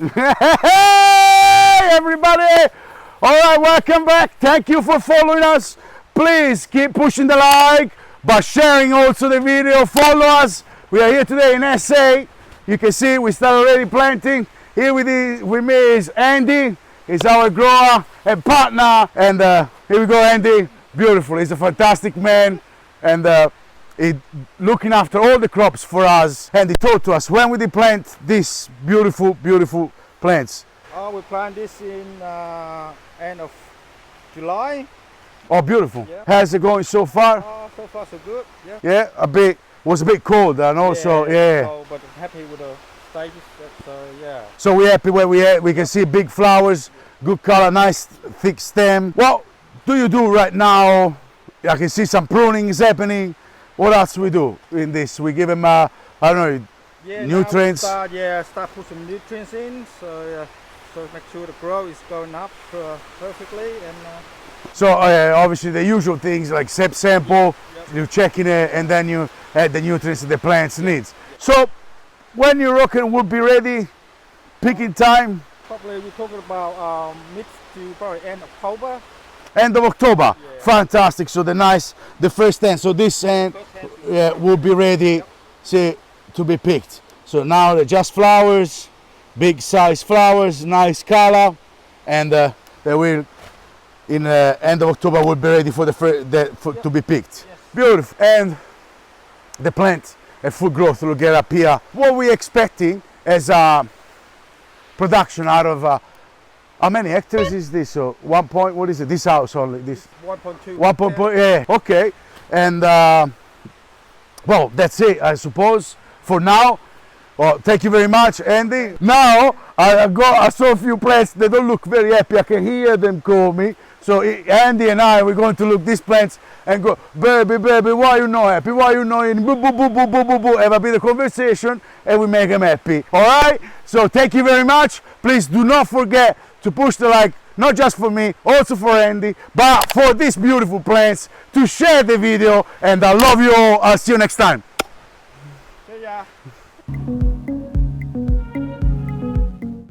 Hey, everybody! All right, welcome back. Thank you for following us. Please keep pushing the like, but sharing also the video. Follow us. We are here today in SA. You can see we started already planting. Here with me is Andy. He's our grower and partner. And here we go, Andy. Beautiful. He's a fantastic man. And he looking after all the crops for us. And he told to us when we did plant these beautiful, beautiful plants. We plant this in end of July. Oh, beautiful. Yeah. How's it going so far? So far so good. Yeah. Yeah, was a bit cold and also, yeah. So, but happy with the stages, so yeah. So we're happy where we can see big flowers, good color, nice thick stem. What do you do right now? I can see some pruning is happening. What else we do in this? We give them, I don't know, nutrients. Start put some nutrients in, so make sure the growth is going up perfectly. And so obviously the usual things like sample, you're checking it, and then you add the nutrients that the plants needs. So when your rocket will be ready, picking time? Probably we're talking about mid to probably end October. End of October. Yeah. Fantastic. So the first end. So this end will be ready, say, to be picked. So now they're just flowers, big size flowers, nice color, and they will in end of October will be ready for to be picked. Yes. Beautiful. And the plant at full growth will get up here. What we're expecting as a production out of how many hectares is this? So 1 point, what is it? This house only? This 1.2. 1.2, yeah, okay. And well, that's it, I suppose, for now. Well, thank you very much, Andy. Now, I saw a few plants, they don't look very happy. I can hear them call me. So Andy and I, we're going to look these plants and go, baby, why you not happy? Why you not in? Boo, boo, boo, boo, boo, boo, boo. Have a bit of conversation and we make them happy. All right? So thank you very much. Please do not forget to push the like, not just for me, also for Andy, but for these beautiful plants, to share the video. And I love you all. I'll see you next time. See ya.